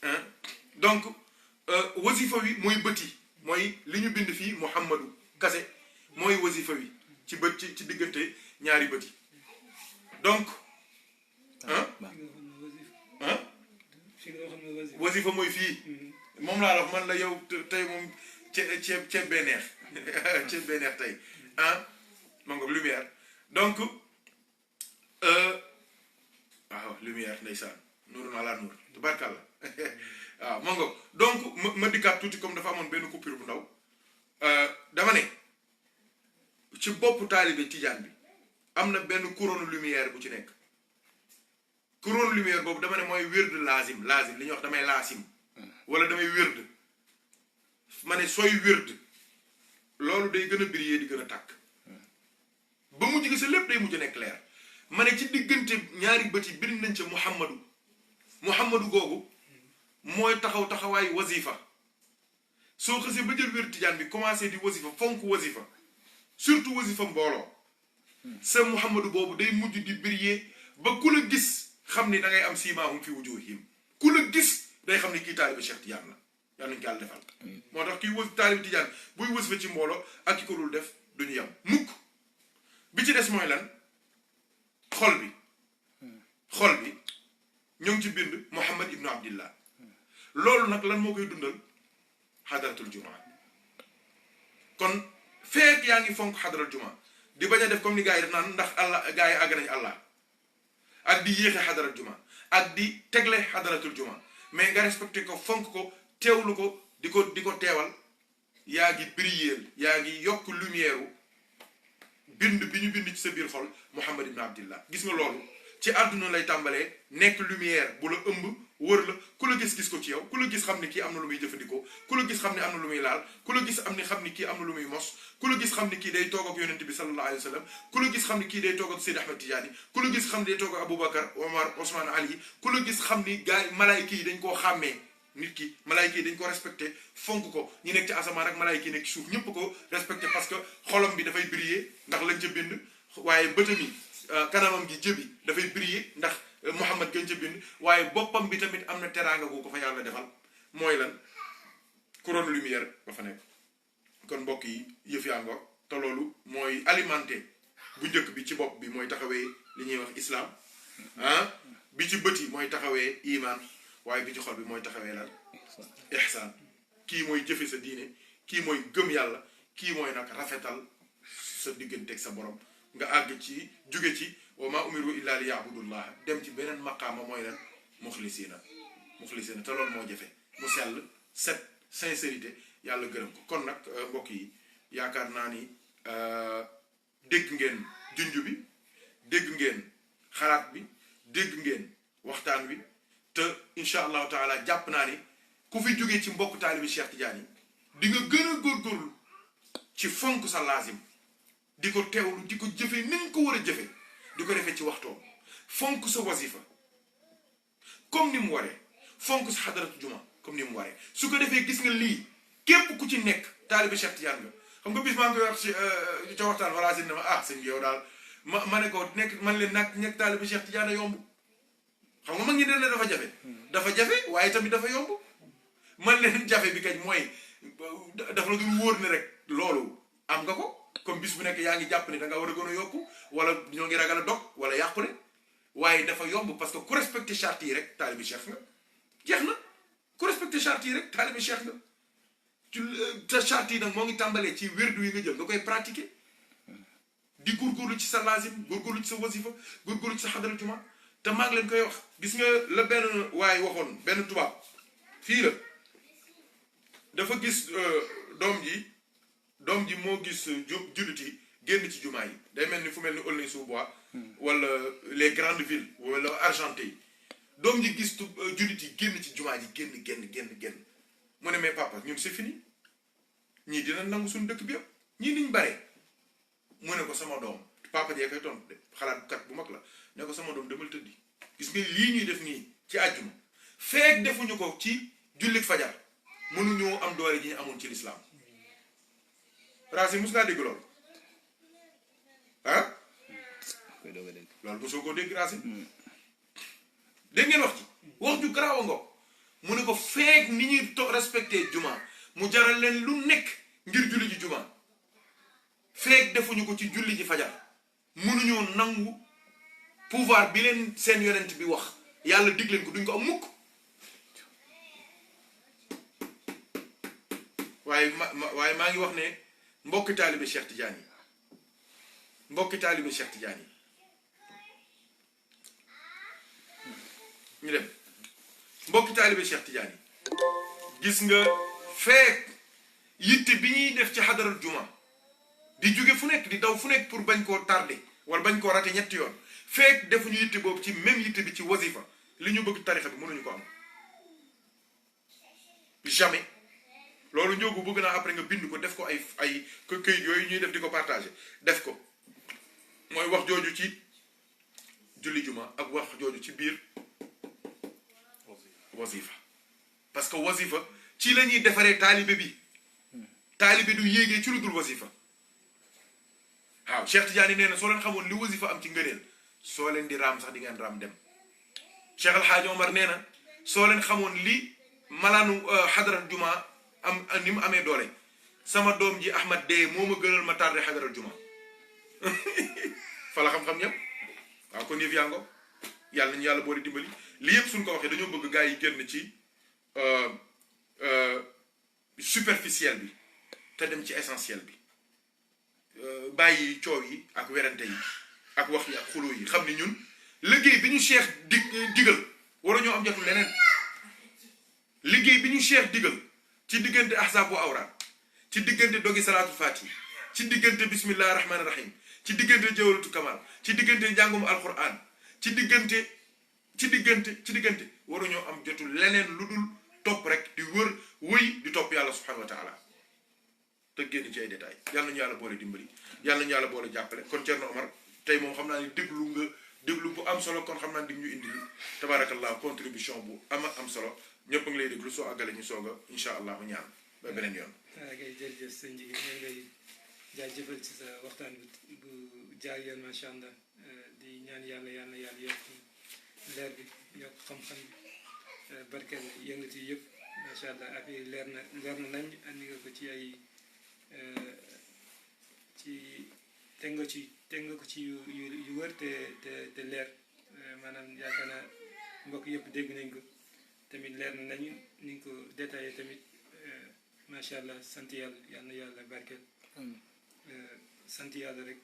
hein donc wasifa wi mooy bëti mooy li ñu bind fii Muhammadu kase mooy wasifa wi ci bët ci diggante ñaari bëti donc wasifa mooy fii moom laa wax man la yow tey moom ceeb bee neex ceeb bee neex tey ma nga lumière donc waaw lumière ndeysaan nuurun ala nuur tubaarkàlla waaw ma nga donc ma dikkaat tuuti comme dafa amoon benn coupure bu ndaw dama ne ci boppu taalibe tijaan bi am na benn couronne lumière bu ci nekk couronne lumière boobu dama ne mooy wird lazim li ñuy wax damay laasim wala damay wird ma ne sooy wird loolu day gën a briller di gën a tàkk ba mujj gi sa lépp day mujj nekk leer ma ne ci diggante ñaari bët yi bind nañ ca Muhammadu googu mooy taxawaayu wasifa soo xasee ba jël wér tijaan bi commencé di wasifa fonk wasifa surtout wasifa mbooloo sa Muhammadu boobu day mujj di briller ba ku la gis xam ni da ngay am siimaahum fi wujuhihim ku la gis day xam ni kii taaliba Cheikh Tidiane la yàlla nañu ko yàlla defal moo tax kii taaliba Tidiane buy wasifa ci mbooloo ak ki ko dul def duñu yem mukk bi ci des mooy lan xol bi ñoo ngi ci bind Muhammad ibnu Abdillah loolu nag lan moo koy dundal xadaratul jumaa kon feek yaa ngi fonk xadaratul jumaa di bañ a def comme ni gars yi def naan ndax Allah gars yi àgg nañ Allah ak di yéexe xadaratul jumaa ak di tegle xadaratul jumaa mais nga respecté ko fonk ko teewlu ko di ko teewal yaa ngi briller yaa ngi yokk lumière bind bi ñu bind ci sa biir xol Muhammad ibn Abdillah gis nga loolu ci àdduna lay tàmbalee nekk lumière bu la ëmb wër la ku la gis ko ci yow ku la gis xam ni kii am na lu muy jëfandikoo ku la gis xam ne am na lu muy laal ku la gis xam ni kii am na lu muy mos ku la gis xam ni kii day toog ak yonent bi sallallahu alayhi wa sallam ku la gis xam ni kii day toog ak Seydi Ahmed Tidiane ku la gis xam ni day toog ak Aboubacar Omar Ousmane Ali ku la gis xam ni gars yi malaayika yi dañ koo xàmmee nit ki malaayika yi dañ ko respecté fonk ko ñi nekk ci asamaan ak malaayika yi nekk ci suuf ñëpp ko respecté parce que xolam bi dafay briller ndax lañ ca bind waaye bëtam yi kanamam gi jëbi dafay briller ndax Muhammad gën ca bind waaye boppam bi tamit am na teraanga gu ko fa yàlla defal mooy lan couronne lumière ba fa nekk kon mbokk yi yëf yaa ngoog te loolu mooy alimenté bu njëkk bi ci bopp bi mooy taxawee li ñuy wax islam bi ci bët yi mooy taxawee iman waaye bi ci xol bi mooy taxawee lan ihsaan kii mooy jëfe sa diine kii mooy gëm yàlla kii mooy nag rafetal sa digganteeg sa borom nga àgg ci jóge ci wa ma umiru illa li ya'budullah dem ci beneen maqaama mooy lan muxlisiina te loolu moo jafe mu sell set sincérité yàlla gërëm ko kon nag mbokk yi yaakaar naa ni dégg ngeen junj bi dégg ngeen xalaat bi dégg ngeen waxtaan wi te incha allahu taala jàpp naa ni ku fi jógee ci mbokk taalibi Cheikh Tidiane yi di nga gën a góorgóorlu ci fonk sa laazim di ko teewlu di ko jëfe ni nga ko war a jëfe di ko defee ci waxtoom fonk sa wasifa comme ni mu waree fonk sa xadaratu juma comme ni mu waree su ko defee gis nga lii képp ku ci nekk taalibi Cheikh Tidiane nga xam nga bis maa ngi koy wax ci ca waxtaan wala si ne ma sëñ yow daal ma ne ko nekk man leen nag nekk taalibi Cheikh Tidiane yomb xam nga mag ñi ne dafa jafe waaye tamit dafa yomb man leen jafe bi kañ mooy dafa la dul wóor ne rek loolu am nga ko comme bis bu nekk yaa ngi jàpp ne da nga war a gën a yokku wala ñoo ngi ragal a dog wala yàqule waaye dafa yomb parce que ku respecté charte yi rek taalibi cheikh nga jeex na ku respecté charte yi rek taalibi cheikh nga te charte yi nag moo ngi tàmbalee ci wérdu yi nga jël nga koy pratiquer di góorgóorlu ci sa lazim góorgóorlu ci sa wasifa góorgóorlu ci sa xadara juma te maa ngi leen koy wax gis nga la benn waaye waxoon benn tubaab fii la dafa gis doom ji moo gis jullit yi génn ci jumaa yi day mel ni fu mel ni Aulnay-sous-Bois wala les grandes villes wala Argenteuil yi doom ji gis jullit yi génn ci jumaa ji génn mu ne mais papa ñun c'est fini ñii dina nangu suñu dëkk bi yëpp ñii niñ bare mu ne ko sama doom papa jee koy tontu de xalaat kat bu mag la ne ko sama doom demal tëddi gis nga lii ñuy def nii ci àjjuma feek defuñu ko ci jullit fajar mënuñoo am doole ji ñu amoon ci lislaam Racine mos ngaa dégg loolu loolu mosoo koo dégg Racine dégg ngeen wax ju garaaw a ngo mu ne ko feek ni ñuy respecté juma mu jaral leen lu nekk ngir julli ji juma feek defuñu ko ci julli ji fajar mënuñoo nangu pouvoir bi leen seen yonent bi wax yàlla dig leen ko duñ ko am mukk waaye maa ngi wax ne mbokki taalibe Cheikh Tidiane yi mbokki taalibe Cheikh Tidiane yi ñu dem mbokki taalibe Cheikh Tidiane yi gis nga feek yitte bi ñuy def ci xadaral juma di jóge fu nekk di daw fu nekk pour bañ koo tardé wala bañ koo raté ñetti yoon feek defuñu yitte boobu ci même yitte bi ci wasifa li ñu bëgg tarixa bi mënuñu ko am jamais loolu ñoogu bëgg naa après nga bind ko def ko ay këyit yooyu ñuy def di ko partagé def ko mooy wax jooju ci julli juma ak wax jooju ci biir wasifa parce que wasifa ci la ñuy defaree taalibe bi taalibe du yéegee ci lu dul wasifa waaw Cheikh Tidiane nee na soo leen xamoon li wasifa am ci ngëneel soo leen di raam sax di ngeen raam dem Cheikh El Hadj Omar nee na soo leen xamoon li malaanu xadaral juma am ni mu amee doole sama doom ji Ahmad dee moo ma gënal ma tardé xadaral juma fa la xam-xam ñëpp waaw kon yëf yaa ngo yàlla nañu yàlla boole dimbali li yëpp suñ ko waxee dañoo bëgg gars yi génn ci superficiel bi te dem ci essentiel bi bàyyi coow yi ak werante yi ak wax yi ak xuloo yi xam ni ñun liggéey bi ñu Cheikh digal war ñoo am jotul leneen liggéey bi ñu Cheikh digal ci diggante ahzab bu awraat ci diggante dogi salaatul faati ci diggante bismillahi rahmaani rahim ci diggante jawlatu kamal ci diggante njàngum alquran ci diggante waruñoo am jotul leneen lu dul topp rek di wëy di topp yàlla subhanahu wa taala te génn ci ay détails yàlla nañu yàlla boole dimbali yàlla nañu yàlla boole jàppale kon Thierno Omar tey moom xam naa ne déglu bu am solo kon xam naa di ñu indi tabarakallah contribution bu am solo ñëpp a ngi lay déglu soo àggale ñu soog a incha allah mu ñaan ba beneen yoon. waaw kay jërëjëf sëñ Jigéen ñu ngi lay jaajëfal ci sa waxtaan bu jaar yoon macha allah di ñaan yàlla yokk leer bi yokk xam-xam bi barkeel yëngati yëpp macha allah affaire leer na nañ andi nga ko ci ay teg nga ko ci yu wër te leer maanaam yaakaar naa mbokk yëpp dégg nañ ko. tamit leer na nañu ni nga ko détaillé tamit macha allah sant yàlla yal na yàlla barkeel sant yàlla rek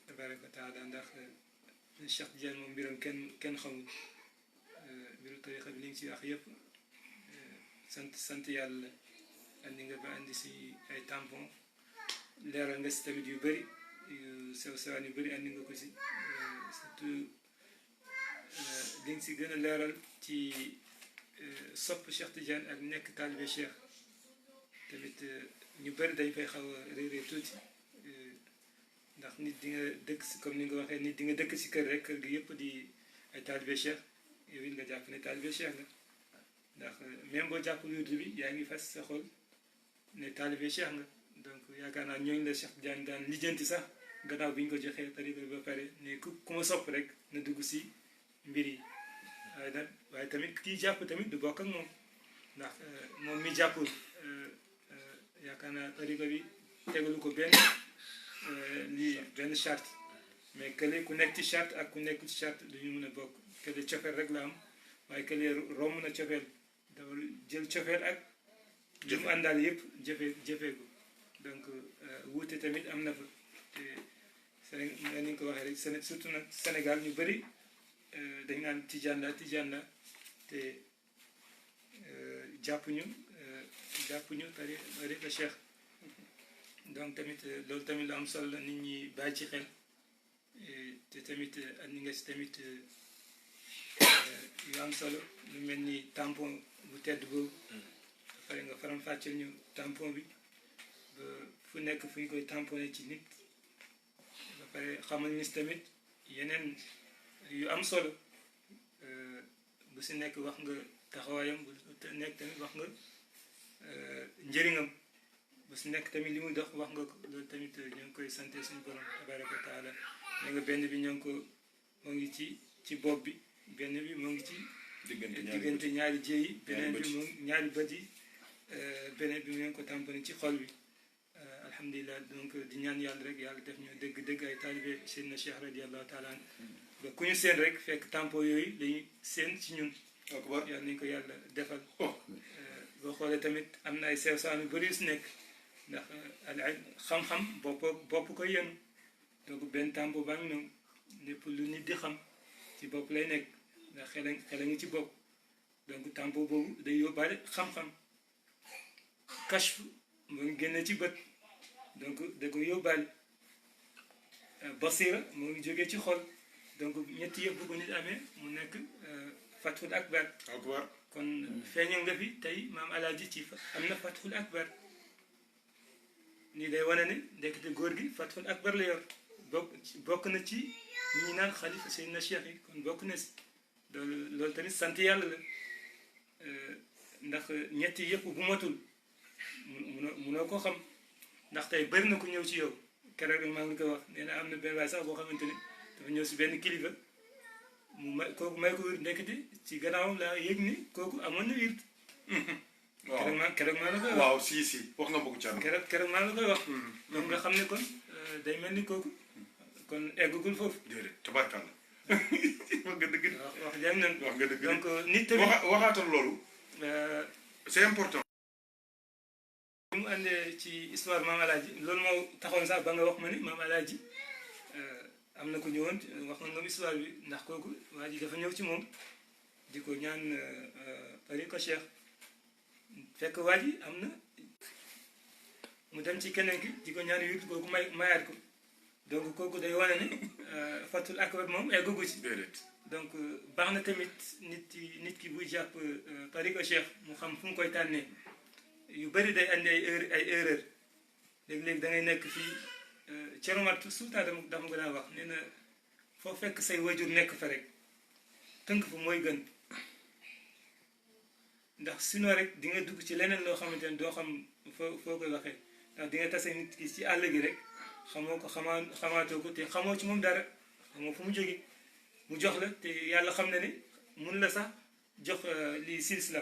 tabaraka taala ndax Cheikh Tidiane moom mbiram kenn xamul mbiru tarixa bi li nga si wax yëpp sant yàlla andi nga ba andi si ay tampon leeral nga si tamit yu bëri yu sewaan yu bëri andi nga ko si surtout li nga si gën a leeral ci sopp Cheikh Tidiane ak nekk taalibe Cheikh tamit ñu bëri dañ fay xaw a réeré tuuti ndax nit di nga dëkk si comme ni nga waxee nit di nga dëkk si kër rek kër gi yëpp di ay taalibe Cheikh yow it nga jàpp ne taalibe Cheikh nga ndax même boo jàpp wirdu bi yaa ngi fas sa xol ne taalibe Cheikh nga donc yaakaar naa ñooñu la Cheikh Tidiane daan lijjanti sax gannaaw bi ñu ko joxee tariqa ba pare ne ku ma sopp rek na dugg si mbir yi waaye tamit kii jàpp tamit du bokk ak moom ndax moom mi jàppul yaakaar naa tariqa bi tegalu ko benn charte mais kële ku nekk ci charte ak ku nekk ci charte du ñu mën a bokk kële cofeel rek la am waaye kële romb na cofeel dafa jël cofeel ak li mu àndaal yëpp jëfee ko donc wuute tamit am na fa te ni nga ko waxee rek surtout nag Sénégal ñu bëri dañ naan tijaan la te jàppuñu tariqa Cheikh donc tamit loolu tamit lu am solo la nit ñi bàyyi ci xel te tamit andi nga si tamit yu am solo lu mel ni tampon bu tedd boobu pare nga faram fàcceel ñu tampon bi ba fu nekk fu ñu koy tamponné ci nit ba pare xamal ni tamit yeneen yu am solo bu si nekk wax nga taxawaayam bu nekk tamit wax nga njëriñam bu si nekk tamit li muy dox wax nga ko loolu tamit ñoo ngi koy sante suñu borom tabaraka wa taala ne nga benn bi ñoo ngi ko moo ngi ci bopp bi benn bi moo ngi ci diggante ñaari jéey yi beneen bi moom ñaari bët yi beneen bi mu ngeen ko tamponné ci xol bi alhamdulilah donc di ñaan yàlla rek yàlla def ñu dëgg ay taalibe Seydina Cheikh radiallahu taala an ba ku ñu seen rek fekk tampo yooyu lañuy seen ci ñun yàlla nañu ko yàlla defal boo xoolee tamit am na ay sew saan yu bëri yu si nekk ndax xam-xam bopp koy yenu donc benn tampo baa ngi noonu lépp lu nit di xam ci bopp lay nekk ndax xel a ngi ci bopp donc tampo boobu day yóbbaale xam-xam kashf moo ngi génne ci bët donc da ko yóbbaale basira moo ngi jógee ci xol donc ñetti yëpp bu ko nit amee mu nekk fathul akbar kon feeñal nga fi tey maam alaaji ci am na fathul akbar nii day wane ne ndekete góor gi fathul akbar la yor bokk na ci ñi naan xalifa Seydina Cheikh yi kon bokk na si loolu tamit sant yàlla la ndax ñetti yëpp bu matul munoo ko xam ndax tey bëri na ku ñëw ci yow keroog maa ngi koy wax nee na am na benn waay sax boo xamante ne dafa ñëw si benn kilifa mu may ko wér ndekete ci gannaawam laa yëg ni kooku amoon na wér. waaw keroog maa la koy wax waaw si wax nga mbokku Thierno. keroog maa la koy wax. donc nga xam ne kon day mel ni kooku kon eggagul foofu. déedéet tabarkalla. wax nga dëgg. wax jàng nañ wax nga dëgg donc nit tamit waxaatal loolu. c'est important. li mu àndee ci histoire maam alaaji loolu moo taxoon sax ba nga wax ma ni maam alaaji am na ko ñëwoon wax nga histoire bi ndax kooku waa ji dafa ñëw ci moom di ko ñaan tariqa cheikh fekk waa ji am na mu dem ci keneen ki di ko ñaan wird kooku mayaat ko donc kooku day wane ne fatul akbar moom eggugu ci donc baax na tamit nit ki buy jàpp tariqa cheikh mu xam fu mu koy tànnee yu bëri day andi ay erreur léegi-léegi da ngay nekk fii ceromat sultan dama ko daan wax nee na foo fekk say wajur nekk fa rek tënk fa mooy gën ndax sinon rek di nga dugg ci leneen loo xamante ne doo xam foo koy waxee ndax di nga tase nit ki ci àll gi rek xamoo ko xamaatoo ko te xamoo ci moom dara xamoo fu mu jóge mu jox la te yàlla xam na ne mun la sax jox lii silsila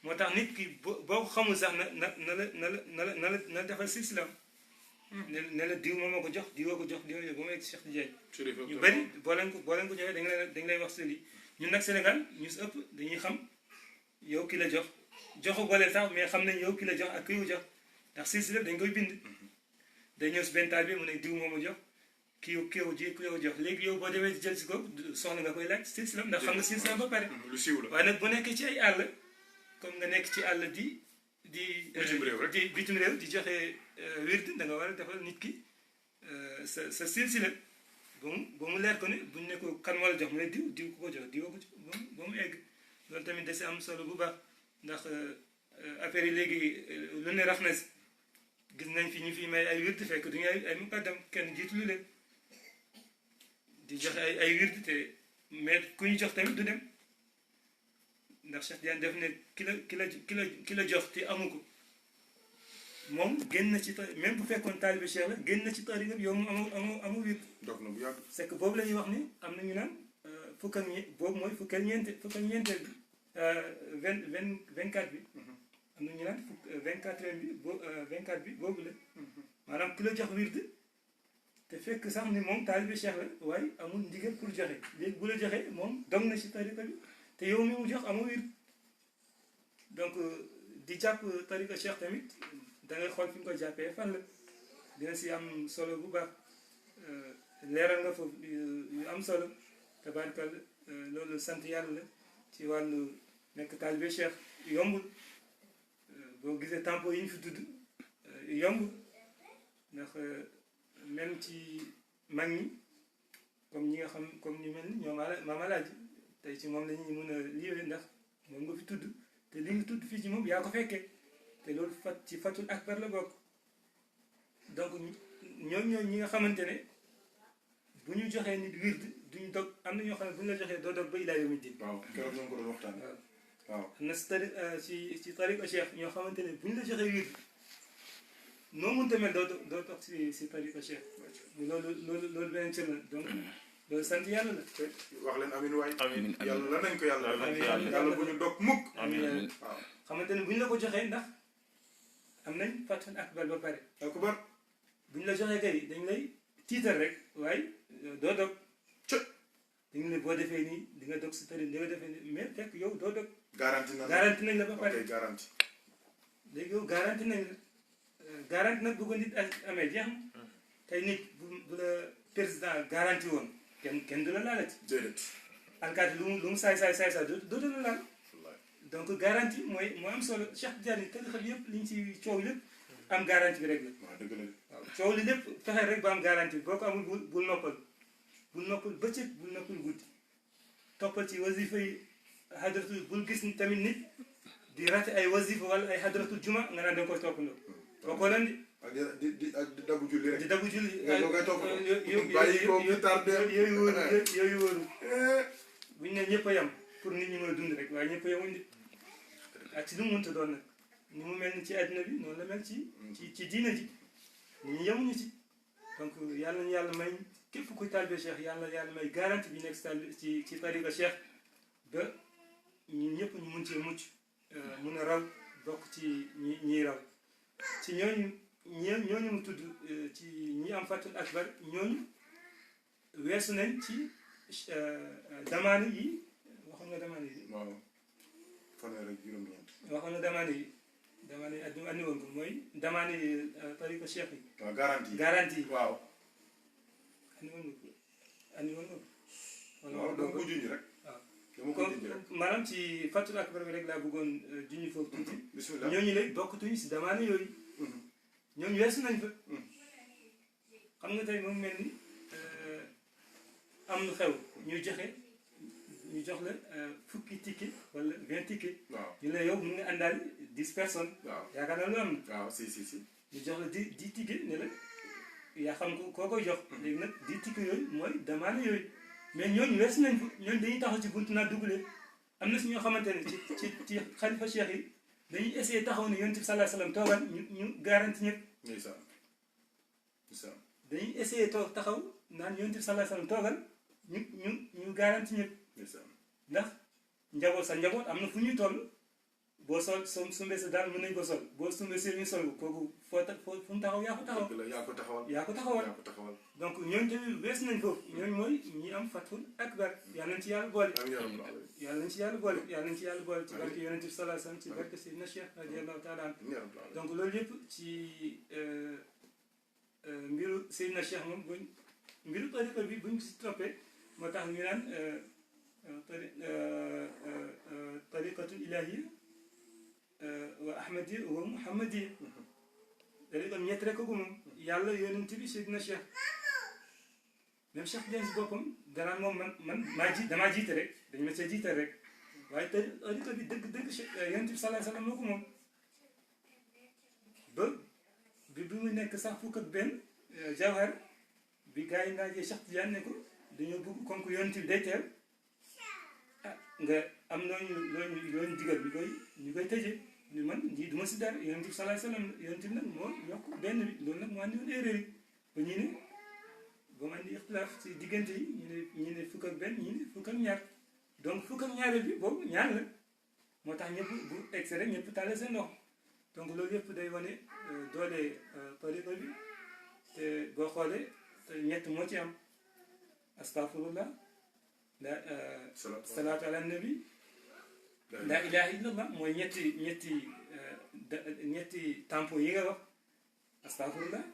moo tax nit ki boo ko xamul sax na defal silsilam ne la diw moom moo ko jox diwoo ko jox diw ba mu egg Cheikh Tidiane ñu bëri boo leen ko joxee dañ lay wax seli ñun nag Sénégal ñu si ëpp dañuy xam yow ki la jox joxu boole sax mais xam nañ yow ki la jox ak kiy jox ndax silsila dañ koy bind day ñëw si benn taal bi mu ne diw moom a jox kii jox léegi yow boo demee jël si ko soxla nga koy laaj silsilam ndax xam nga silsilam ba pare waaye nag bu nekkee ci ay àll comme nga nekk ci àll di bitim réew di joxe wird da nga war a defal nit ki sa silsila ba mu leer ko ne buñ ne ko kan moo la jox mu ne diw ku ko jox diw ko ba mu egg loolu tamit da si am solo bu baax ndax affaire yi léegi lu ne rax na si gis nañ fi ñu fi may ay wird fekk duñu ay muqaddam kenn jiitu lu leen di joxe ay wird te mais ku ñu jox tamit du dem ndax Cheikh Tidiane def ne ki la jox te amu ko moom génn na ci même bu fekkoon taalibe Cheikh la génn na ci tariqa yow mu amu wird dog na bu yàgg c'est que boobu la ñuy wax ni am na ñu naan boobu mooy fukkal ñeenteel bi 24 bi am na ñu naan 24 bi 24 bi boobu la maanaam ku la jox wird te fekk sax ni moom taalibe Cheikh la waaye amul ndigal pour joxe léegi bu la joxee moom dog na ci tariqa bi te yow mi mu jox amoo wird donc di jàpp tariqa cheikh tamit da ngay xool fi nga ko jàppee fan la dina si am solo bu baax leeral nga foofu yu am solo tabarkal loolu sant yàlla la ci wàllu nekk taalibe cheikh yombul boo gisee tempo yi ñu fi tudd yombul ndax même ci mag ñi comme ñi nga xam comme ñu mel ni ñoom maam alaaji tey ci moom la ñuy mën a liiwee ndax moom nga fi tudd te li nga tudd fii ci moom yaa ko fekkee te loolu ci fatul akbar la bokk donc ñoom ñi nga xamante ne bu ñu joxee nit wird duñu dog am na ñoo xam ne bu ñu la joxee doo dog ba ilaa yawmi diin. waaw keroog ñoo ngi ko doon waxtaan. waaw am na ci tariqa cheikh ñoo xamante ne bu ñu la joxee wird noo mënta mel doo toog si tariqa cheikh loolu beneen cër la donc loolu sant yàlla la. wax leen amin waay. amiin yàlla nañ ko yàlla amiin defal. yàlla bu ñu dog mukk. amiin waaw. xamante ne bu ñu la ko joxee ndax am nañ fatxun akbar ba pare. akbar. bu ñu la joxee kay dañ lay tiital rek waaye doo dog. dañu ne boo defee nii di nga dog si tëri di nga defee nii mais fekk yow doo dog. garanti na la garanti nañ la ba pare. ok garanti. léegi yow garanti nañ la garanti nag bu ko nit amee jeex na tey nit bu la président garanti woon kenn du la laalati. déedéet. alkaati lu mu saay dootu la laal. donc garanti moo am solo Cheikh Tidiane tarixa bi yëpp li ñu ci coow lépp am garanti bi rek la. waaw dëgg la. waaw coow li lépp fexeel rek ba am garanti boo ko amul bul noppal bëccëg bul noppal guddi toppal ci wasifa yi hadratul bul gis tamit nit di rate ay wasifa wala ay hadratul juma nga naan da nga koy toppandoo. boo ko leen di. ak di dabu julli rek. di dabu julli nga koy toppandoo. yooyu wóoru buñ ne ñëpp a yem pour nit ñi mën a dund rek waaye ñëpp a yemuñ nit ak ci lu mu mënta doon nag ni mu mel ni ci àddina bi noonu la mel ci diina ji nit ñi yemuñu ci donc yàlla ñu yàlla may képp kuy taalibe Cheikh yàlla may garantie bi nekk ci tariqa Cheikh ba ñun ñëpp ñu mun cee mucc mun a raw bokk ci ñiy raw ci ñooñu mu tudd ci ñi am fatul akbar ñooñu weesu nañ ci damaane yi waxoon nga damaane yi. waaw fanweer ak juróom-ñeent. waxoon nga damaane yi andi woon ko mooy damaane yi tariqa Cheikh yi. waaw garantie yi waaw. andi woon nga ko. waaw dama ko junj rek. waaw dama ko junj rek. maanaam ci fatul akbar bi rek laa bëggoon junj foofu tuuti. bismillah ñooñu lay bokkatuñu si damaane yooyu. ñooñu weesu nañ fa. xam nga tey moom mel ni am lu xew ñu jox la fukki ticket wala 20 ticket. waaw ñu ne yow mun nga àndaale 10 personnes. waaw yaakaar naa lu am na. waaw si. ñu jox la 10 ticket ne la yaa xam ko koo koy jox. léegi nag 10 ticket yooyu mooy demande yooyu mais ñooñu weesu nañ fa ñooñu dañuy taxaw ci buntu naa duggalee am na si ñoo xamante ne ci xalifa cheikh yi dañuy essayer taxaw ne yonent bi sallallahu alayhi wasallam toogal ñu garanti ñëpp. ndeysaan. dañuy essayer taxaw naan yonent bi sallallahu alayhi wasallam toogal ñu garanti ñëpp. ndax sa njaboot am na fu ñuy toll boo sumbee sa daal mën nañ ko sol boo sumbee si ñu sol kooku fu mu taxaw yaa ko taxaw. yaa ko taxawal. donc ñooñu tamit wees nañ foofu ñooñu mooy ñi am fatul akbar yàlla nañ ci yàlla boole. yàlla nañ ci yàlla boole ci barke yonent bi sallallahu alayhi wasallam ci barke Seydina Cheikh radiyallahu taala anhu. donc loolu yëpp ci mbiru Seydina Cheikh moom mbiru tariqa bi buñ si toppee moo tax ñu naan tariqatul ilahiyya wa ahmadiyya wa muhammadiyya tariqa ñett rek ko moom yàlla yonent bi Seydina Cheikh même Cheikh Dieng si boppam danaan moom damaa jiite rek dañu ma see jiite rek waaye tariqa bi dëgg yonent bi sallallahu alayhi wasallam moo ko moom ba bi mu nekk sax fukk ak benn jawhar bi gars yi naajee Cheikh Tidiane ne ko dañoo bëgg comme que yonent bi day teew nga am looñu digal ñu koy tëjee ni man lii du ma si dara yonent bi sallallahu alayhi wasallam yonent bi nag moo yokk benn bi loolu nag moo andi woon erreur yi ba ñu ne ba mu andi ixtilaaf si diggante yi ñu ne fukk ak benn ñu ne fukk ak ñaar donc fukk ak ñaareel bi boobu ñaar la moo tax ñëpp bu egg rek ñëpp tàlle seen ndox donc loolu yëpp day wane doole tariqa bi te boo xoolee ñett moo ci am astaghfirullah salaatu ala nabi la ilaha illallah mooy ñetti tampon yi nga wax astaghfirullah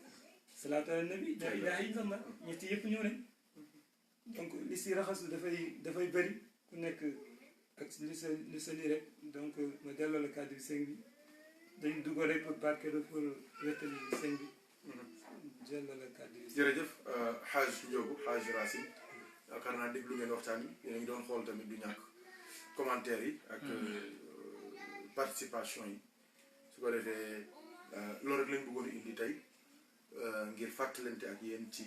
salaatu ala nabi la ilaha illallah ñetti yëpp ñëw nañ donc li si raxasu dafay bëri ku nekk ak li sa lii rek donc ma delloo la kàddu bi sëñ bi dañ dugg rek pour barkeelu pour wettali sëñ bi delloo la kàddu bi. jërëjëf Haj Ndiogou Haj Racine yaakaar naa déglu ngeen waxtaan yi yéen a ngi doon xool tamit du ñàkk commentaire yi ak participation yi su ko defee loolu rek lañ bëggoon indi tey ngir fàttalante ak yéen ci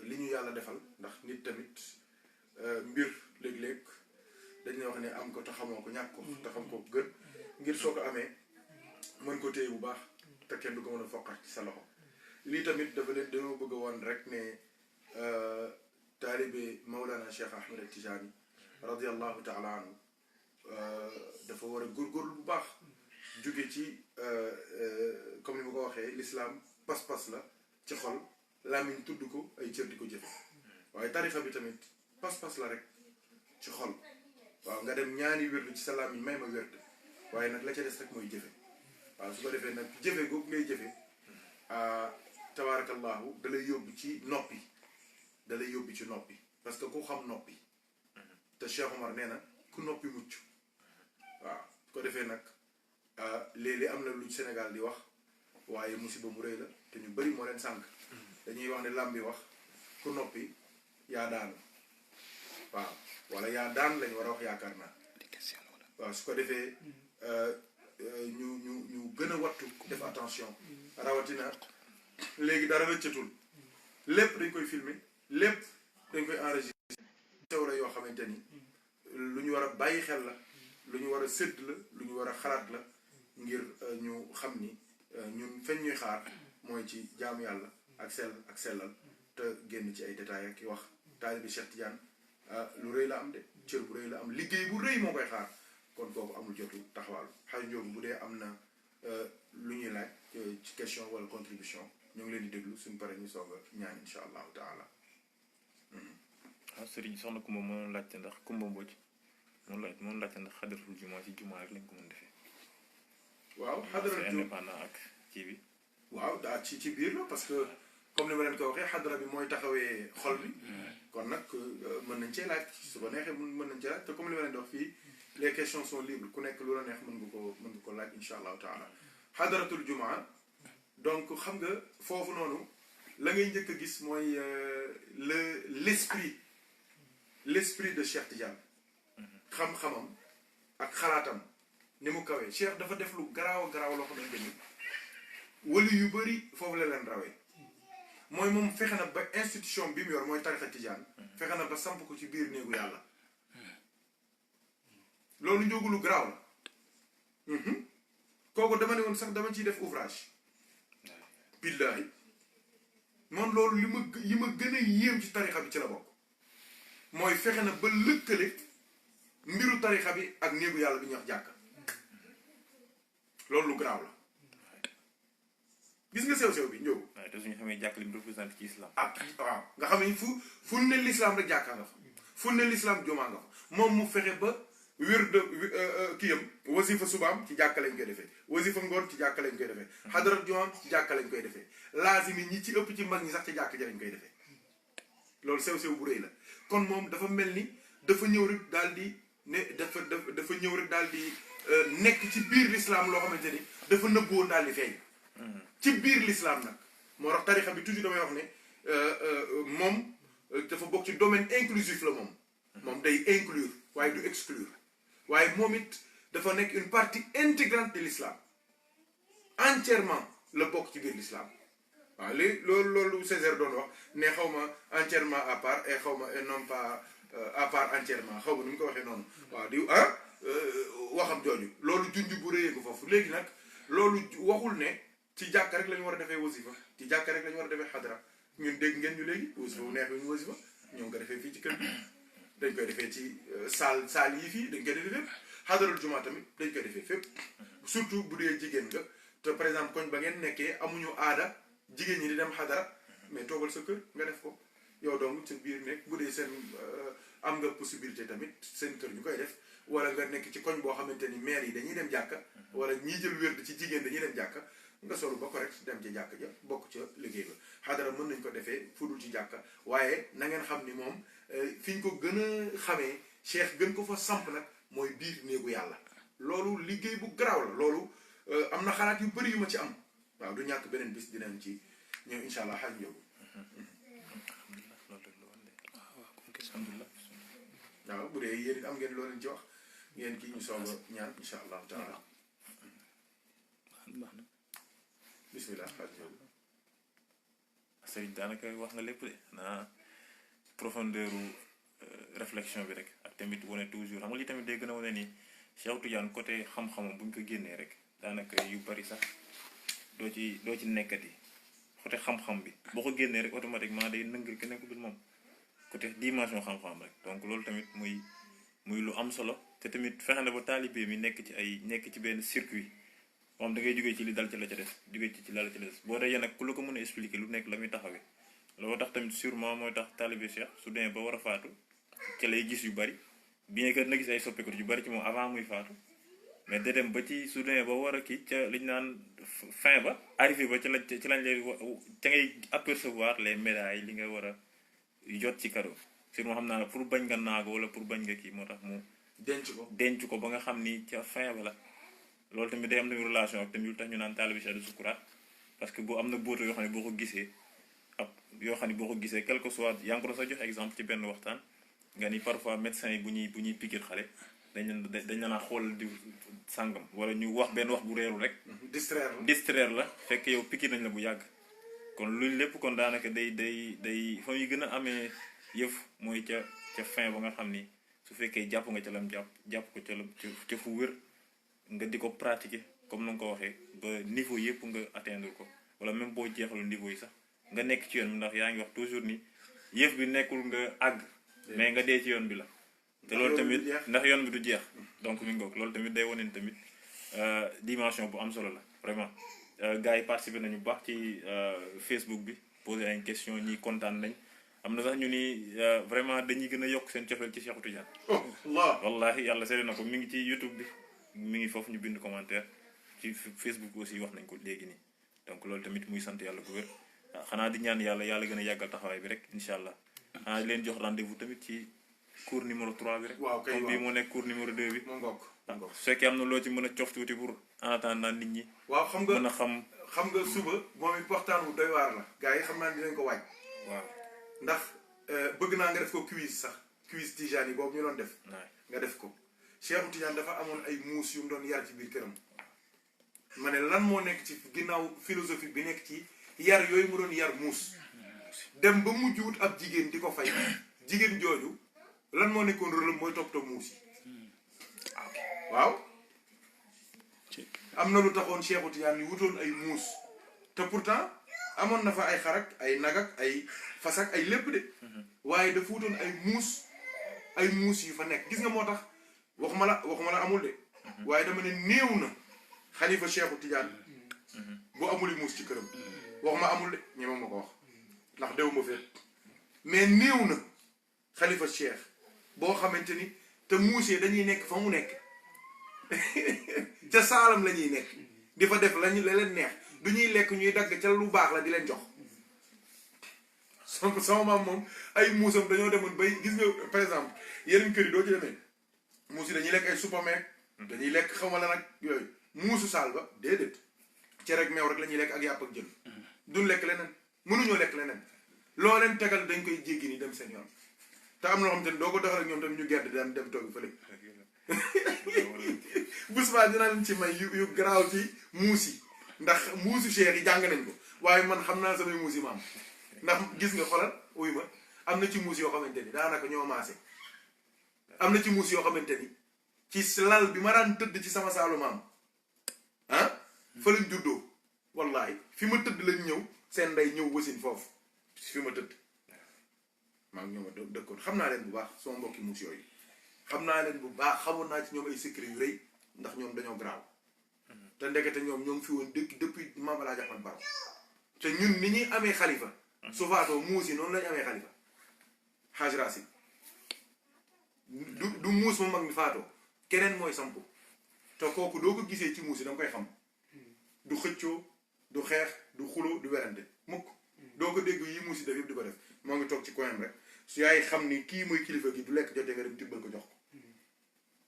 li ñu yàlla defal ndax nit tamit mbir léeg-léeg dañ lay wax ne am ko te xamoo ko ñàkk ko te xam ko gën ngir soo ko amee mën ko téye bu baax te kenn du ko mën a foqat ci sa loxo lii tamit dañoo bëgg a woon rek ne taalibe Mawlana Cheikh Ahmed Tijani radiyallahu taala anhu dafa war a góorgóorlu bu baax jóge ci comme ni ma ko waxee l'islam pas-pas la ci xol làmmiñ tudd ko ay cër di ko jëfe waaye tarixa bi tamit pas-pas la rek ci xol waaw nga dem ñaani wérdu ci sa làmmiñ may ma wérd waaye nag la ca des rek mooy jëfe waaw su ko defee nag jëfe googu ngay jëfe tabaarakallahu da lay yóbbu ci noppi da lay yóbbu ci noppi parce que ku xam noppi te Cheikh Omar nee na ku noppi mucc waaw su ko defee nag léeg-léeg am na lu Sénégal di wax waaye musiba mu rëy la te ñu bëri moo leen sànq dañuy wax ne làmbi wax ku noppi yaa daanu waaw wala yaa daan lañ war a wax yaakaar naa waaw su ko defee ñu gën a wattu def attention rawatina léegi dara rëccatul lépp dañ koy filmer lépp dañ koy enregistrer sew la yoo xamante ni lu ñu war a bàyyi xel la lu ñu war a sédd la lu ñu war a xalaat la ngir ñu xam ni ñun feñ ñuy xaar mooy ci jaamu yàlla ak sellal te génn ci ay détails ak wax taalibi Cheikh Tidiane lu rëy la am de cër bu rëy la am liggéey bu rëy moo koy xaar kon kooku amul jotu taxawaalu xay njóogu bu dee am na lu ñuy laaj ci question wala contribution ñoo ngi leen di déglu suñu pare ñu soog a ñaan insha allahu taala. waaw sëriñ soxna Kumba moo laajte ndax Kumba Mbodj moo laajte ndax xadaratul jumaa ci jumaa rek lañ ko mën defee. waaw xadaratul c'est indépendant ak kii bi. waaw daa ci biir la parce que comme ni ma leen ko waxee xadara bi mooy taxawee xol bi. kon nag mën nañ cee laaj su ko neexee mën nañ cee laaj te comme li ma leen di wax fii les questions sont libres ku nekk lu la neex mën nga ko laaj insha allahu taala. xadaratul jumaa donc xam nga foofu noonu la ngay njëkk a gis mooy l'esprit de Cheikh Tidiane. xam-xamam ak xalaatam ni mu kawee Cheikh dafa def lu garaaw a garaaw loo xamante ni wali yu bëri foofu la leen rawee mooy moom fexe na ba institution bi mu yor mooy tarixa Tidiane fexe na ba samp ko ci biir néegu yàlla loolu njóogu lu garaaw la kooku dama ne woon sax dama ciy def ouvrage billahi moom loolu yi ma gën a yéem ci tarixa bi ci la bokk mooy fexe na ba lëkkale mbiru tarixa bi ak néegu yàlla bi ñuy wax jàkk loolu lu garaaw la gis nga sew-sew bi njóogu waaye te suñu xamee jàkk li mu représenté ci islam. waaw nga xam ne fu ne l'islam rek jàkkaa nga fa fu ne l'islam jumaa nga fa moom mu fexe ba wér de kiyam wasifa subaam ci jàkka lañ koy defee wasifa ngoon ci jàkka lañ koy defee xadarat jumaam ci jàkka lañ koy defee laazimi ñi ci ëpp ci mag ñi sax ci jàkka ja lañ koy defee loolu sew-sew bu rëy la kon moom dafa mel ni dafa ñëw rek daal di ne dafa ñëw rek daal di nekk ci biir l'islam loo xamante ni dafa nëbboon daal di feeñ ci biir l'islam nag moo tax tarixa bi toujours damay wax ne moom dafa bokk ci domaine inclusif la moom day inclure waaye du exclure waaye moom it dafa nekk une partie intégrante de l'islam entièrement la bokk ci biir l'islam waaw loolu Césaire doon wax ne xaw ma entièrement à part et xaw ma et non pas à part entièrement xaw ma nu mu ko waxee noonu waaw di waxam jooju loolu junj bu rëyee ko foofu léegi nag loolu waxul ne ci jàkka rek la ñu war a defee wasifa ci jàkka rek la ñu war a defee xadra ñun dégg ngeen ñu léegi wasifa bu neex bi ñu wasifa ñoo ngi ko defee fii ci kër gi dañ koy defee ci saal yi fii dañ koy defee fépp xadaral jumaa tamit dañ koy defee fépp surtout bu dee jigéen nga te par exemple koñ ba ngeen nekkee amuñu aada jigéen ñi di dem xadara mais toogal sa kër nga def ko yow donc sa biir nekk bu dee seen am nga possibilité tamit seen kër ñu koy def wala nga nekk ci koñ boo xamante ni maire yi dañuy dem jàkka wala ñii jël wérd ci jigéen dañuy dem jàkka nga solu ba correct dem ci jàkka ja bokk ca liggéey ba xadara mën nañ ko defee fudul ci jàkka waaye na ngeen xam ni moom fi ñu ko gën a xamee cheikh gën ko fa samp nag mooy biir néegu yàlla loolu liggéey bu garaaw la loolu am na xalaat yu bëri yu ma ci am waaw du ñàkk beneen bis dinañ ci ñëw incha allah xaaj njóogu waaw bu dee yéen it am ngeen loo leen ci wax ngeen kii ñu soog a ñaan incha allahu taala bismillah xaaj njóogu sëriñ daanaka wax nga lépp de naa profondeur réflexion bi rek ak tamit wane toujours xam nga li tamit day gën a wane ni Cheikh Tidiane côté xam-xamam bu ñu ko génnee rek daanaka yu bari sax doo ci nekkati côté xam-xam bi boo ko génnee rek automatiquement day nëngal keneen ku dul moom côté dimension xam-xam rek donc loolu tamit muy lu am solo te tamit fexe na ba taalibe mi nekk ci benn circuit moom da ngay jógee ci li dal ci la ca des jógee ci la ca des boo dee nag ku la ko mën a expliquer lu nekk la muy taxawee loolu tax tamit sûrement mooy tax taalibe Cheikh su demee ba war a faatu ca lay gis yu bari bien que na gis ay soppeeku yu bari ci moom avant muy faatu mais da dem ba ci su demee ba war a kii ca liñ naan fin ba arrivé ba ci lañ lay ca ngay apercevoir les médailles li nga war a jot ci cadeau sûrement xam naa ne pour bañ nga naago wala pour bañ nga kii moo tax mu denc ko ba nga xam ni ca fin ba la loolu tamit day am tamit relation ak tamit lu tax ñu naan taalibe Cheikh du sukuraat parce que boo am na bóoto yoo xam ne boo ko gisee quel que soit yaa ngi ko sa jox exemple ci benn waxtaan nga ni parfois médecins yi bu ñuy piqûre xale dañ la xool di sàngam wala ñu wax benn wax bu reeru rek distraire la fekk yow piqûre nañ la bu yàgg kon luñ lépp kon daanaka day fa muy gën a amee yëf mooy ca fin ba nga xam ni su fekkee jàpp nga ca lam jàpp ko ca fu wér nga di ko pratiquer comme na nga ko waxee ba niveau yëpp nga atteindre ko wala même boo jeexalu niveau yi sax nga nekk ci yoon bi ndax yaa ngi wax toujours ni yëf bi nekkul nga àgg mais nga dee ci yoon bi la te loolu tamit ndax yoon bi du jeex donc mi ngoog loolu tamit day wane ni tamit dimension bu am solo la vraiment gars yi participé nañu bu baax ci Facebook bi posé ay question ñi kontaan nañ am na sax ñu ni vraiment dañuy gën a yokk seen cofeel ci Cheikh Tidiane wallahi yàlla seede na ko mi ngi ci YouTube bi mi ngi foofu ñu bind commentaire ci Facebook aussi wax nañ ko léegi nii donc loolu tamit muy sant yàlla bu wér xanaa di ñaan yàlla gën a yàggal taxawaay bi rek incha allah xanaa di leen jox rendez-vous tamit ci cours numéro 3 bi rek comme bii moo nekk cours numéro 2 bi su fekkee am na loo ci mën a cof tuuti pour en attendant nit ñi waaw xam nga mën a xam nga suba moom it waxtaan bu doy waar la gars yi xam naa dinañ ko waaj waaw ndax bëgg naa nga def ko quiz Tijaan yi boobu ñu doon def nga def ko Cheikh Tidiane dafa amoon ay muus yu mu doon yar ci biir këram ma ne lan moo nekk ci ginnaaw philosophie bi nekk ci yar yooyu mu doon yar muus dem ba mujj wut ab jigéen di ko fay jigéen jooju lan moo nekkoon rôle mooy toppatoo muus yi waaw am na lu taxoon Cheikh Tidiane yu wutoon ay muus te pourtant amoon na fa ay xarak ay nagak ay fasak ay lépp de waaye dafa wutoon ay muus yu fa nekk gis nga moo tax waxuma la amul de waaye dama ne néew na xalifa Cheikh Tidiane bu amul muus ci këram waxuma amul de ñeme ma ko wax ndax dew ma feet mais néew na xalifa Cheikh boo xamante ni te muusee dañuy nekk fa mu nekk ca saalam la ñuy nekk di fa def la leen neex du ñuy lekk ñuy dagg ca lu baax la di leen jox donc sama maam moom ay muusam dañoo demoon bay gis nga par exemple yeneen kër yi doo ci demee muus yi dañuy lekk ay suppameek dañuy lekk xamala nag yooyu muusu saal ba déedéet cere ak meew rek la ñuy lekk ak yàpp ak jën duñ lekk leneen mënuñoo lekk leneen loo leen tegal dañ koy jéggi ni dem seen yoon te am na loo xam te ne doo ko doxal ak ñoom tam ñu gedd daan dem toog fële bu subaa dinaa leen ci may yu garaaw ci muus yi ndax muusu Cheikh yi jàng nañ ko waaye man xam naa samay muus yi maam ndax gis nga xolal uy ma am na ci muus yoo xamante ni daanaka ñoo maase am na ci muus yoo xamante ni ci lal bi ma daan tëdd ci sama saalu maam fa lañ juddoo wallahi fi ma tëdd lañ ñëw seen ndey ñëw wasin foofu fi ma tëdd maa ngi ñoom a dëkkoon xam naa leen bu baax sama mbokki muus yooyu xam naa leen bu baax xamoon naa ci ñoom ay secret yu rëy ndax ñoom dañoo garaaw te ndekete ñoom ñoo ngi fi woon depuis Maam Alaaji Ahmad Baro te ñun ni ñuy amee xalifa su faatoo muus yi noonu lañu amee xalifa Haaj Rasi du muus mu mag mi faatoo keneen mooy sampu te kooku doo ko gisee ci muus yi da nga koy xam du xëccoo du xeex du xuloo du werante mukk doo ko dégg yi muus yi def yëpp di ko def moo ngi toog ci coin rek su yaay xam ni kii mooy kilifa gi du lekk jotee nga dem tibbal ko jox ko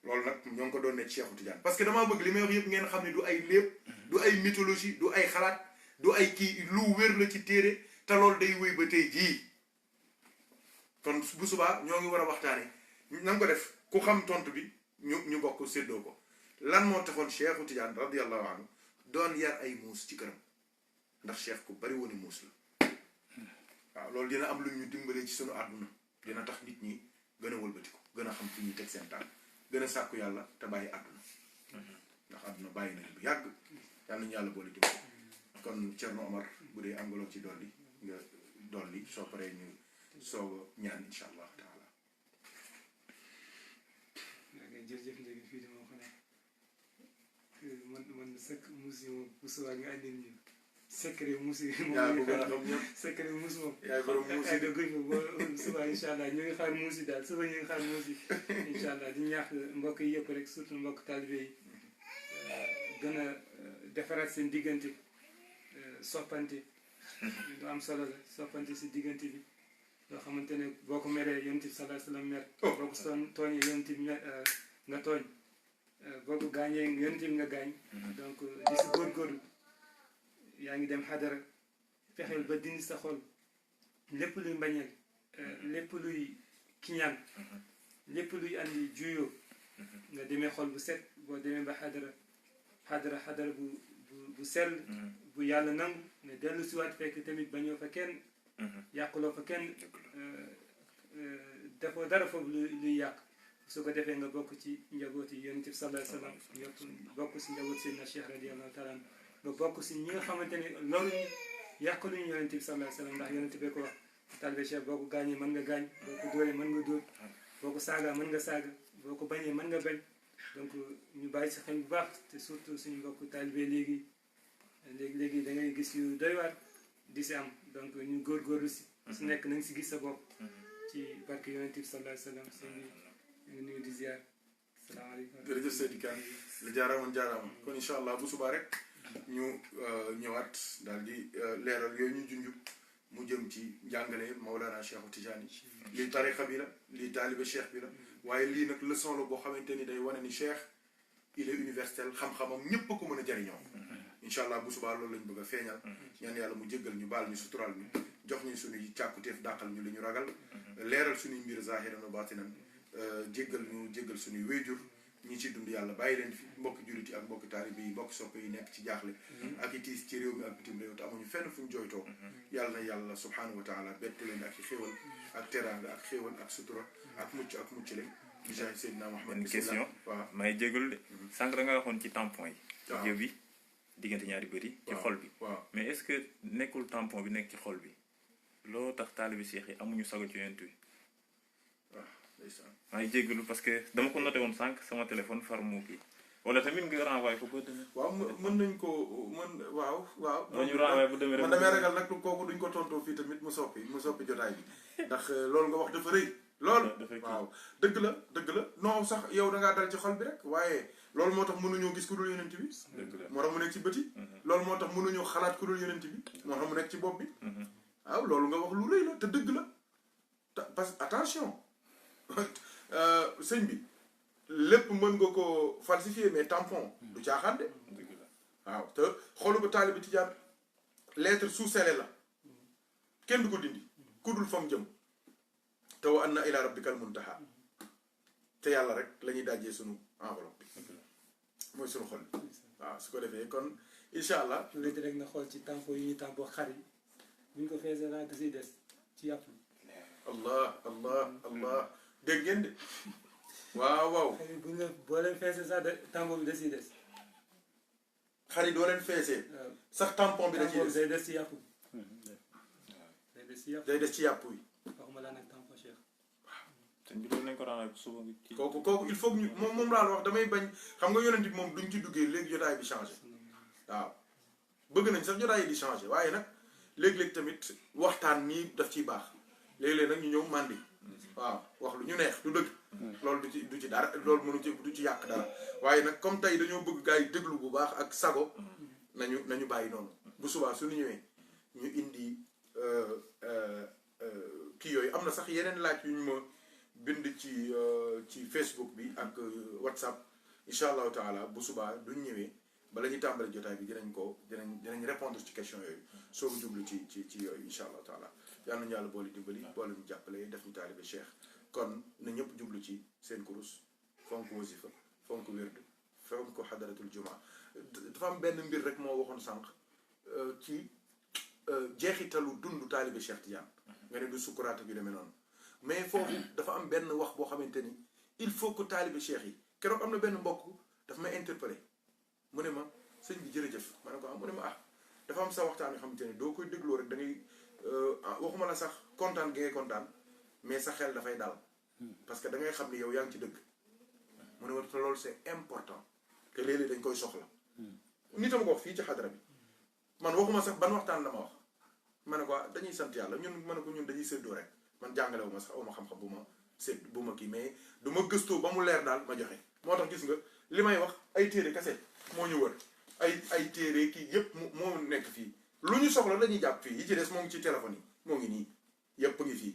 loolu nag ñoo ngi ko doon ne ci Cheikh Tidiane parce que damaa bëgg li may wax yëpp ngeen xam ne du ay léeb du ay mythologie du ay xalaat du ay kii lu wér la ci téere te loolu day wéy ba tey jii kon bu subaa ñoo ngi war a waxtaane na nga ko def ku xam tontu bi ñu bokk séddoo ko lan moo taxoon Cheikh Tidiane radiyallahu anhu doon yar ay muus ci këram ndax Cheikh ku bari woon muus la waaw loolu dina am lu ñu dimbalee ci sunu àdduna dina tax nit ñi gën a wëlbatiku gën a xam fi ñuy teg seen tànk gën a sàkku yàlla te bàyyi àdduna ndax àdduna bàyyi nañu bu yàgg yàlla nañu yàlla boole dimbali kon Thierno Omar bu dee am nga loo ci dolli nga dolli soo paree ñu soog a ñaan incha allah taala. jërëjëf léegi fii de moom xanaa man sëkk muus yi moom bu subaa nga andil ñu secret muus yi moom yaa bëgg a xam ñëpp secret muus moom yaay borom muus yi ay dëgg yi boo subaa incha allah ñu ngi xaar muus yi daal suba ñu ngi xaar muus yi incha allah di ñaax mbokk yi yëpp rek surtout mbokk taalibe yi gën a defaraat seen diggante soppante lu am solo la soppante si diggante bi loo xamante ne boo ko meree yonent bi sallallahu alayhi wa sallam mer boo ko tooñee yonent bi nga tooñ boo ko gaañee yonent bi nga gaañ donc di si góorgóorlu yaa ngi dem xadara fexeel ba dindi sa xol lépp luy mbañeel lépp luy kiñaan lépp luy andi juyoo nga demee xol bu set boo demee ba xadara bu sell bu yàlla nangu nga dellu siwaat fekk tamit bañoo fa kenn yàquloo fa kenn defoo dara foofu luy yàq su ko defee nga bokk ci njabooti yonent bi sallallahu alayhi wa sallam nga bokk si njabooti Seydina Cheikh radiyallahu taala nga bokk si ñi nga xamante ne loolu yàqaluñu yonent bi sallallahu alayhi wa sallam ndax yonent bee ko wax taalibe Cheikh boo ko gaañee mën nga gaañ boo ko dóoree mën nga dóor boo ko saagaa mën nga saaga boo ko bañee mën nga bañ donc ñu bàyyi si xel bu baax te surtout suñu mbokk taalibe léegi da ngay gis yu doy waar di si am donc ñu góorgóorlu si su nekk na nga si gis sa bopp ci barke yonent bi sallallahu alayhi wa sallam seen ñu ngi nuyu di ziar salaamaaleykum. jërëjëf Seydi Kane la jaaraama kon incha allah bu subaa rek ñu ñëwaat daal di leeral yooyu ñu junj mu jëm ci njàngale Mawlana Cheikh Tidiane lii tariqa bi la lii taalibe Cheikh bi la waaye lii nag leçon la boo xamante ni day wane ni Cheikh il est universel xam-xamam ñépp a ko mën a jariñoo incha allah bu subaa loolu lañ bëgg a feeñal ñaan yàlla mu jéggal ñu baal ñu sutural ñu jox ñu suñuy càkkutéef dàqal ñu li ñu ragal leeral suñuy mbir zahiran wa batinan jéggal suñuy wéyjur ñi ci dund yàlla bàyyi leen fi mbokki jullit yi ak mbokki taalibe yi mbokki soppe yi nekk ci jaaxle ak i tiis ci réew mi ak bitim réew te amuñu fenn fu ñu jooytoo yàlla na yàlla subhanahu wa taala bett leen ak i xéewal ak teraanga ak xéewal ak sutura ak mucc leen bijaay Seydina Muhammad benn question waaw may jégalu de sànq da nga waxoon ci tampon yi waaw jëw bi diggante ñaari bëri ci xol bi waaw mais est-ce que nekkul tampon bi nekk ci xol bi loo tax taalibe Cheikh yi amuñu sago ci yonent bi waaw ndeysaan may jégalu parce que dama ko noté woon sànq sama téléphone far mu kii wala tamit nga renvoyé ko ba demee waaw mën nañ ko waaw doo ñu renvoyé ba demee rek man damay ragal nag kooku duñ ko tontoo fii tamit mu soppi jotaay bi ndax loolu nga wax dafa rëy loolu waaw dëgg la non sax yow da ngaa dal ci xol bi rek waaye loolu moo tax mënuñoo gis ku dul yonent bi moo tax mu nekk ci bëti loolu moo tax mënuñoo xalaat ku dul yonent bi moo tax mu nekk ci bopp bi waaw loolu nga wax lu rëy la te dëgg la parce que attention sëñ bi lépp mën nga ko falsifier mais tampon du caaxaan de waaw te xoolu ba taalibe Tijaan lettre sous-scellée la kenn du ko dindi ku dul fam jëm te wa anna ila rabbikal muntaha te yàlla rek la ñuy dajee sunu enveloppe bi mooy sunu xol bi waaw su ko defee kon incha allah léegi rek na xool ci tampon yi ñuy tampon xar yi bu ñu ko feesee naa da siy des ci yàpp allah dégg ngeen de waaw xar yi bu ñu boo leen feesee sax tampon bi da siy des xar yi doo leen feesee sax tampon bi da ciy des day des ci yàpp day des ci yàpp day des ci yàpp wi waxuma laa nag tampon Cheikh sëñ bi loolu nañ ko renvoyé suba ngi ci kooku il faut que ñu moom laa la wax damay bañ xam nga yonent bi moom duñ ci duggee léegi jotaay bi changé waaw bëgg nañ sax jotaay yi di changé waaye nag léeg-léeg tamit waxtaan nii daf ciy baax léeg-léeg nag ñu ñëw mandi waaw wax lu ñu neex du dëgg loolu du ci dara loolu mënu ci du ci yàq dara waaye nag comme tey dañoo bëgg gars yi déglu bu baax ak sago nañu bàyyi noonu bu subaa suñu ñëwee ñu indi kii yooyu am na sax yeneen laaj yu ñu ma bind ci Facebook bi ak WhatsApp incha allahu taala bu subaa duñ ñëwee bala ñuy tàmbali jotaay bi dinañ répondre ci question yooyu soo ko jublu ci yooyu incha allahu taala yal nañu yàlla boole dimbali boole ñu jàppale def ñu taalibe Cheikh kon na ñëpp jublu ci seen kurus fonk wasifa fonk wérd fonk xadaratul juma dafa am benn mbir rek moo waxoon sànq ci jeexitalu dund taalibe Cheikh Tidiane nga ne du sukkuraat yu demee noonu mais foofu dafa am benn wax boo xamante ni il faut que taalibe Cheikh yi keroog am na benn mbokk daf may interpellé mu ne ma sëñ bi jërëjëf ma ne ko mu ne ma dafa am sa waxtaan yoo xamante ni doo koy dégloo rek da ngay waxuma la sax kontaan gi ngay kontaan mais sa xel dafay dal parce que da ngay xam ni yow yaa ngi ci dëgg mu ne ma te loolu c'est important que léeg-léeg dañ koy soxla nit a ma ko wax fii ci xadara bi man waxuma sax ban waxtaan la ma wax ma ne ko dañuy sant yàlla ñun ma ne ko ñun dañuy séddoo rek man jàngale wu ma sax aw ma xam-xam bu ma sédd bu ma kii mais du ma gëstoo ba mu leer daal ma joxe moo tax gis nga li may wax ay téere kese moo ñu wër ay téere kii yëpp moo nekk fii lu ñu soxla dañuy jàpp fii yi ci des moo ngi ci téléphone yi moo ngi nii yëpp ngi fii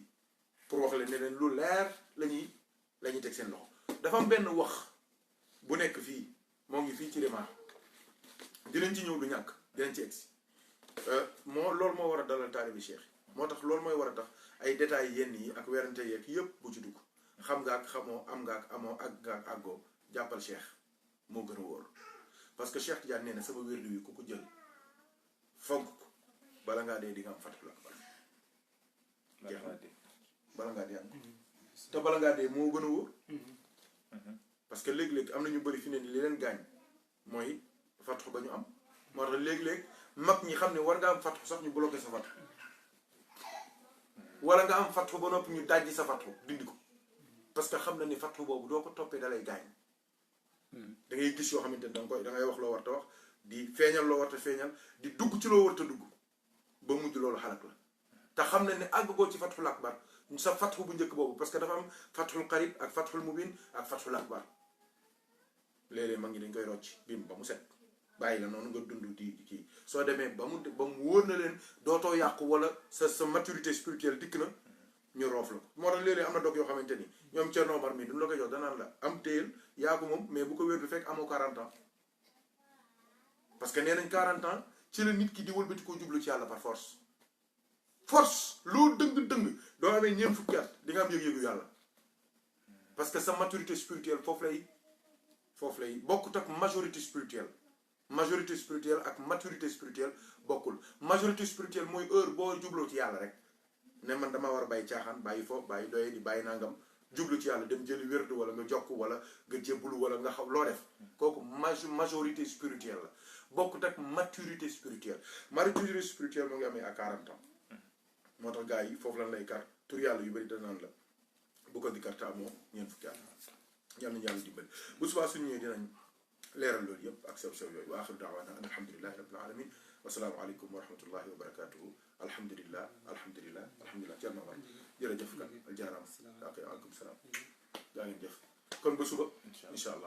pour wax leen ne leen lu leer la ñuy teg seen loxo dafa am benn wax bu nekk fii moo ngi fii ci Rimah dinañ ci ñëw du ñàkk dinañ ci egsi loolu moo war a dalal taalibi Cheikh moo tax loolu mooy war a tax ay détails yenn yi ak werante yeeg yëpp bu ci dugg xam nga ak xamoo am nga ak amoo ak nga ak àggoo jàppal Cheikh moo gën a wóor parce que Cheikh Tidiane nee na sama wérdu wi ku ko jël fonk ko bala ngaa dee di nga am fatul akbar jeex na bala ngaa dee am ko te bala ngaa dee moo gën a wóor parce que léeg-léeg am na ñu bëri fi ne ni li leen gaañ mooy fatu ba ñu am moo tax léeg-léeg mag ñi xam ne war nga am fatu sax ñu bloqué sa fatu wala nga am fatu ba noppi ñu dajji sa fatu dindi ko parce que xam na ni fatu boobu doo ko toppee dalay gaañ da ngay gis yoo xamante ne da ngay wax loo war ta wax di feeñal loo war ta feeñal di dugg ci loo war ta dugg ba mujj loolu xalak la te xam na ne àgg goo ci fathul akbar sa fathu bu njëkk boobu parce que dafa am fathul qarib ak fathul mubin ak fathul akbar léeg-léeg mag ñi dañ koy rocc bim ba mu set bàyyi la noonu nga dund di kii soo demee ba mu wóor na leen dootoo yàqu wala sa maturité spirituelle dikk na ñu roof la ko moo tax léeg-léeg am na dog yoo xamante ni ñoom Thierno Omar mi duñ la koy jox danaan la am téyel yaa ko moom mais bu ko wér du fekk amoo 40 ans parce que nee nañ 40 ans ci la nit ki di wëlbati koo jublu ci yàlla par force loo dëng doo amee ñeent fukki at di nga am yëg-yëgu yàlla parce que sa maturité spirituelle foofu lay bokkut ak majorité spirituelle ak maturité spirituelle bokkul majorité spirituelle mooy heure boo jubloo ci yàlla rek ne man dama war a bàyyi caaxaan bàyyi foofu bàyyi doye di bàyyi nangam jublu ci yàlla dem jëli wérdu wala nga jokk wala nga jébbulu wala nga xam loo def kooku majorité spirituelle la bokkut ak maturité spirituelle moo ngi amee à 40 ans moo tax gars yi foofu lan lay kar tur yàlla yu bëri danaan la bu ko di karta amoo ñeent fukki at yal nañu yàlla dimbali bu subaa suñu ñëwee dinañ leeral loolu yëpp ak sew-sew yooyu wa axiru daawaana an alhamdulilahi rabbil alamin wasalaamu aleykum wa rahmatullahi wa barakatuhu alhamdulillah Thierno Omar jërëjëf kan aljaaraam aleykum salaam yaa ngeen jëf kon ba suba incha allah